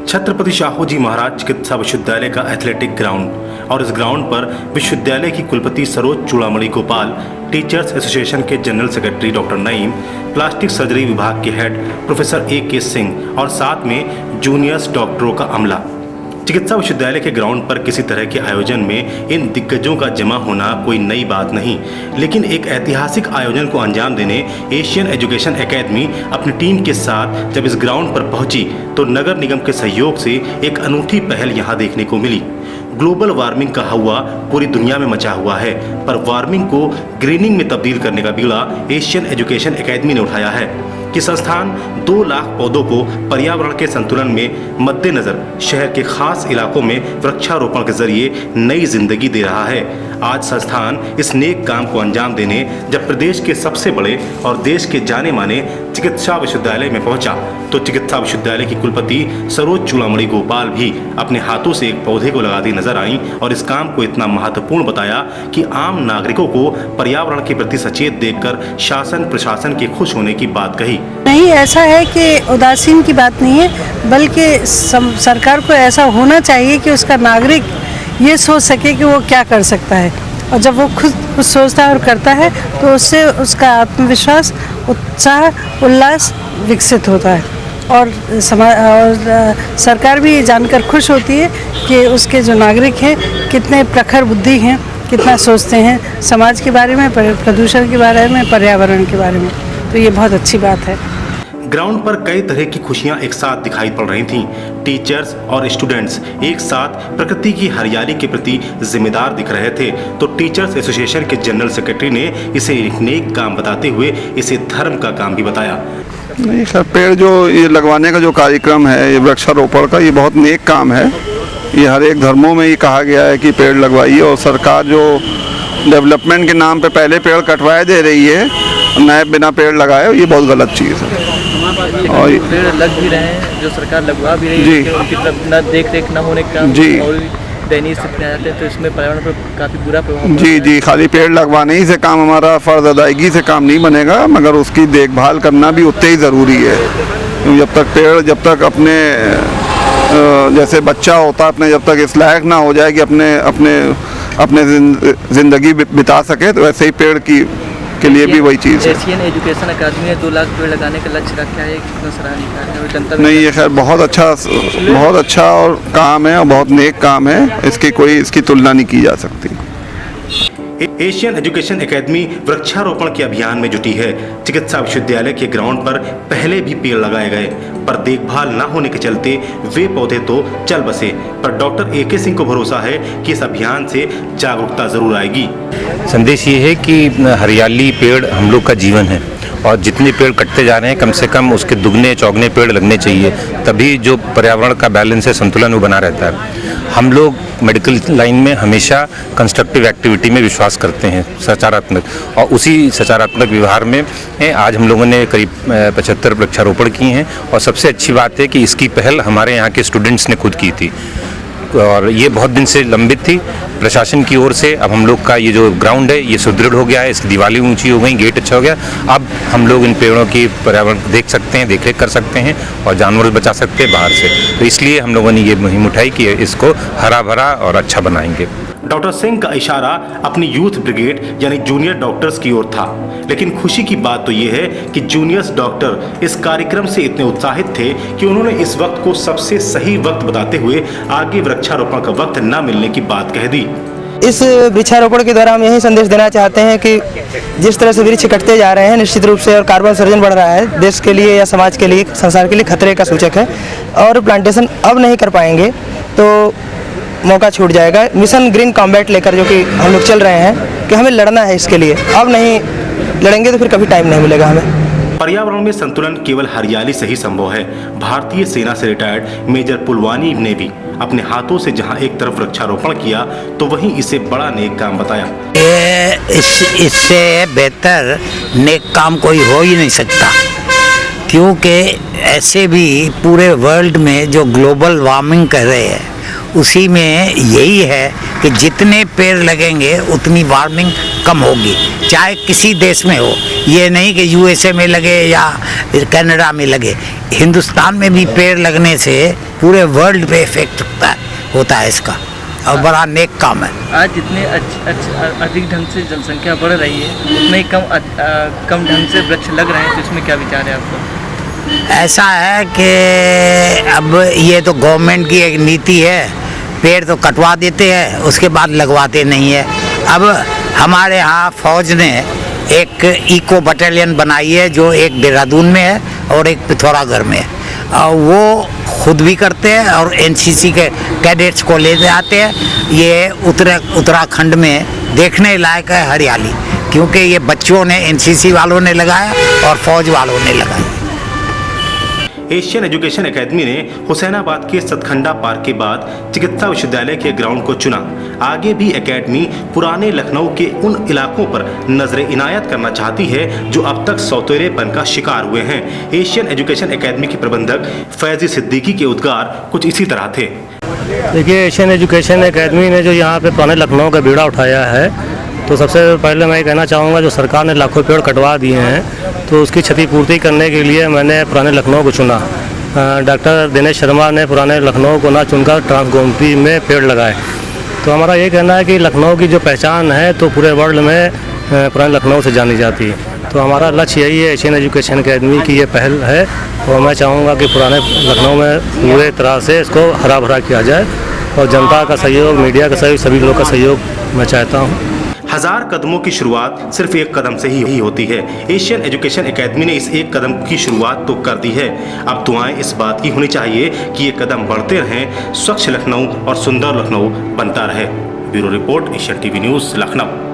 छत्रपति शाहू जी महाराज चिकित्सा विश्वविद्यालय का एथलेटिक ग्राउंड और इस ग्राउंड पर विश्वविद्यालय की कुलपति सरोज चूड़ामणि गोपाल, टीचर्स एसोसिएशन के general secretary doctor Naeem, plastic surgery विभाग के हेड प्रोफेसर A.K. सिंह और साथ में जूनियर्स डॉक्टरों का अमला। चिकित्सा विश्वविद्यालय के ग्राउंड पर किसी तरह के आयोजन में इन दिग्गजों का जमा होना कोई नई बात नहीं, लेकिन एक ऐतिहासिक आयोजन को अंजाम देने एशियन एजुकेशन एकेडमी अपनी टीम के साथ जब इस ग्राउंड पर पहुंची तो नगर निगम के सहयोग से एक अनूठी पहल यहां देखने को मिली। ग्लोबल वार्मिंग का हवा पूरी दुनिया में मचा हुआ है, पर वार्मिंग को ग्रीनिंग में तब्दील करने का बीड़ा एशियन एजुकेशन एकेडमी ने उठाया है कि संस्थान 2 लाख पौधों को पर्यावरण के संतुलन में मद्देनजर शहर के खास इलाकों में वृक्षारोपण के जरिए नई जिंदगी दे रहा है। आज संस्थान इस नेक काम को अंजाम देने जब प्रदेश के सबसे बड़े और देश के जाने माने चिकित्सा विश्वविद्यालय में पहुंचा तो चिकित्सा विश्वविद्यालय की कुलपति सरोज चूड़ामणि गोपाल भी अपने हाथों से एक पौधे को लगाती नजर आईं और इस काम को इतना महत्वपूर्ण बताया कि आम नागरिकों को पर्यावरण के प्रति सचेत देखकर शासन प्रशासन के खुश होने की बात कही। नहीं, ऐसा है कि उदासीन की बात नहीं है, बल्कि सरकार को ऐसा होना चाहिए कि उसका नागरिक ये सोच सके कि वो क्या कर सकता है, और जब वो खुद कुछ सोचता है और करता है तो उससे उसका आत्मविश्वास, उत्साह, उल्लास विकसित होता है और सरकार भी जानकर खुश होती है कि उसके जो नागरिक हैं कितने प्रखर बुद्धि हैं, कितना सोचते हैं समाज के बारे में, प्रदूषण के बारे में, पर्यावरण के बारे में। तो ये बहुत अच्छी बात है। ग्राउंड पर कई तरह की खुशियां एक साथ दिखाई पड़ रही थीं। टीचर्स और स्टूडेंट्स एक साथ प्रकृति की हरियाली के प्रति जिम्मेदार दिख रहे थे, तो टीचर्स एसोसिएशन के जनरल सेक्रेटरी ने इसे एक नेक काम बताते हुए इसे धर्म का काम भी बताया। नहीं सर, पेड़ जो ये लगवाने का जो कार्यक्रम है, ये वृक्षारोपण का, ये बहुत नेक काम है। ये हर एक धर्मों में ये कहा गया है कि पेड़ लगवाइए, और सरकार जो डेवलपमेंट के नाम पे पहले पेड़ कटवाए दे रही है, नए बिना पेड़ लगाए, ये बहुत गलत चीज़ है। और पेड़ लग भी रहे हैं, जो सरकार लगवा भी रही है, उनकी तरफ न देख रेख न होने का जी और दयनीय स्थिति आ जाते हैं, तो इसमें पर्यावरण पर काफ़ी बुरा प्रभाव जी खाली पेड़ लगवाने ही से काम, हमारा फर्ज अदायगी से काम नहीं बनेगा, मगर उसकी देखभाल करना भी उतने ही ज़रूरी है। जब तक अपने जैसे बच्चा होता है, अपने जब तक इस लायक ना हो जाए कि अपने ज़िंदगी बिता सके, तो वैसे ही पेड़ के लिए भी वही चीज़ है। एशियन एजुकेशन अकादमी ने 2 लाख पेड़ लगाने का लक्ष्य रखा है, कितना सराहनीय है और जनता नहीं, ये खैर बहुत अच्छा और काम है और बहुत नेक काम है, इसकी तुलना नहीं की जा सकती। एशियन एजुकेशन एकेडमी वृक्षारोपण के अभियान में जुटी है। चिकित्सा विश्वविद्यालय के ग्राउंड पर पहले भी पेड़ लगाए गए, पर देखभाल न होने के चलते वे पौधे तो चल बसे, पर डॉक्टर A.K. सिंह को भरोसा है कि इस अभियान से जागरूकता जरूर आएगी। संदेश ये है कि हरियाली, पेड़ हम लोग का जीवन है, और जितने पेड़ कटते जा रहे हैं कम से कम उसके दुगने चौगने पेड़ लगने चाहिए, तभी जो पर्यावरण का बैलेंस है, संतुलन वो बना रहता है। हम लोग मेडिकल लाइन में हमेशा कंस्ट्रक्टिव एक्टिविटी में विश्वास करते हैं, सकारात्मक, और उसी सकारात्मक व्यवहार में आज हम लोगों ने करीब 75 वृक्षारोपण किए हैं। और सबसे अच्छी बात है कि इसकी पहल हमारे यहाँ के स्टूडेंट्स ने खुद की थी, और ये बहुत दिन से लंबित थी। प्रशासन की ओर से अब हम लोग का ये जो ग्राउंड है ये सुदृढ़ हो गया है, इसकी दीवारें ऊंची हो गई, गेट अच्छा हो गया। अब हम लोग इन पेड़ों की पर्यावरण देख सकते हैं, देखरेख कर सकते हैं और जानवर बचा सकते हैं बाहर से। तो इसलिए हम लोगों ने ये मुहिम उठाई कि इसको हरा भरा और अच्छा बनाएंगे। डॉक्टर सिंह का इशारा अपनी यूथ ब्रिगेड यानी जूनियर डॉक्टर्स की ओर था, लेकिन खुशी की बात तो ये है कि जूनियर्स डॉक्टर इस कार्यक्रम से इतने उत्साहित थे कि उन्होंने इस वक्त को सबसे सही वक्त बताते हुए आगे वृक्षारोपण का वक्त न मिलने की बात कह दी। इस वृक्षारोपण के द्वारा हम यही संदेश देना चाहते हैं कि जिस तरह से वृक्ष कटते जा रहे हैं निश्चित रूप से, और कार्बन उत्सर्जन बढ़ रहा है, देश के लिए या समाज के लिए, संसार के लिए खतरे का सूचक है, और प्लांटेशन अब नहीं कर पाएंगे तो मौका छूट जाएगा। मिशन ग्रीन कॉम्बैट लेकर जो कि हम लोग चल रहे हैं कि हमें लड़ना है इसके लिए, अब नहीं लड़ेंगे तो फिर कभी टाइम नहीं मिलेगा हमें। पर्यावरण में संतुलन केवल हरियाली से ही संभव है। भारतीय सेना से रिटायर्ड मेजर पुलवानी ने भी अपने हाथों से जहां एक तरफ वृक्षारोपण किया तो वहीं इसे बड़ा नेक काम बताया। इससे बेहतर नेक काम कोई हो ही नहीं सकता, क्योंकि ऐसे भी पूरे वर्ल्ड में जो ग्लोबल वार्मिंग कर रहे हैं उसी में यही है कि जितने पेड़ लगेंगे उतनी वार्मिंग कम होगी, चाहे किसी देश में हो। ये नहीं कि यूएसए में लगे या कनाडा में लगे, हिंदुस्तान में भी पेड़ लगने से पूरे वर्ल्ड पे इफेक्ट होता है इसका, और बड़ा नेक काम है। आज जितने अधिक ढंग से जनसंख्या बढ़ रही है उतने ही कम ढंग से वृक्ष लग रहे हैं, तो इसमें क्या विचार है आपका? ऐसा है कि अब ये तो गवर्नमेंट की एक नीति है, पेड़ तो कटवा देते हैं उसके बाद लगवाते नहीं है। अब हमारे यहाँ फौज ने एक इको बटालियन बनाई है, जो एक देहरादून में है और एक पिथौरागढ़ में है, और वो खुद भी करते हैं और एनसीसी के कैडेट्स को ले जाते हैं। ये उत्तराखंड में देखने लायक है हरियाली, क्योंकि ये बच्चों ने, एनसीसी वालों ने लगाया और फौज वालों ने लगाया। एशियन एजुकेशन एकेडमी ने हुसैनाबाद के सतखंडा पार्क के बाद चिकित्सा विश्वविद्यालय के ग्राउंड को चुना। आगे भी एकेडमी पुराने लखनऊ के उन इलाकों पर नजर इनायत करना चाहती है जो अब तक सौतेलेपन का शिकार हुए हैं। एशियन एजुकेशन एकेडमी के प्रबंधक फैजी सिद्दीकी के उद्गार कुछ इसी तरह थे। देखिए, एशियन एजुकेशन एकेडमी ने जो यहाँ पे पुराने लखनऊ का बीड़ा उठाया है, तो सबसे पहले मैं ये कहना चाहूँगा, जो सरकार ने लाखों पेड़ कटवा दिए हैं, तो उसकी क्षतिपूर्ति करने के लिए मैंने पुराने लखनऊ को चुना। डॉक्टर दिनेश शर्मा ने पुराने लखनऊ को ना चुनकर ट्रांसगोमती में पेड़ लगाए। तो हमारा ये कहना है कि लखनऊ की जो पहचान है तो पूरे वर्ल्ड में पुराने लखनऊ से जानी जाती है। तो हमारा लक्ष्य यही है, एशियन एजुकेशन अकेडमी की ये पहल है, और मैं चाहूँगा कि पुराने लखनऊ में पूरे तरह से इसको हरा भरा किया जाए, और जनता का सहयोग, मीडिया का सहयोग, सभी लोगों का सहयोग मैं चाहता हूँ। हजार कदमों की शुरुआत सिर्फ एक कदम से ही होती है। एशियन एजुकेशन एकेडमी ने इस एक कदम की शुरुआत तो कर दी है, अब दुआएं इस बात की होनी चाहिए कि ये कदम बढ़ते रहें, स्वच्छ लखनऊ और सुंदर लखनऊ बनता रहे। Bureau report, Asian TV news, Lucknow.